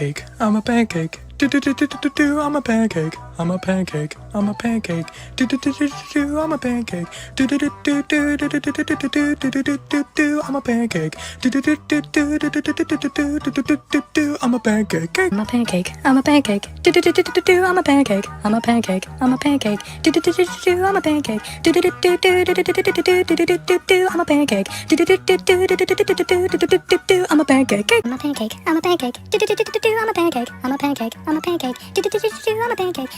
Cake. I'm a pancake. Do I'm a pancake. I'm a pancake. I'm a pancake. Do I'm a pancake. Do I'm a pancake. Do I'm a pancake. I'm a pancake. I'm a pancake. I'm a pancake. I'm a pancake. I'm a pancake. I'm a pancake. I'm a pancake. I'm a pancake. I'm a pancake. I'm a pancake. I'm a pancake. I'm a pancake. I'm a pancake. I'm a pancake. I'm a pancake. I'm a pancake.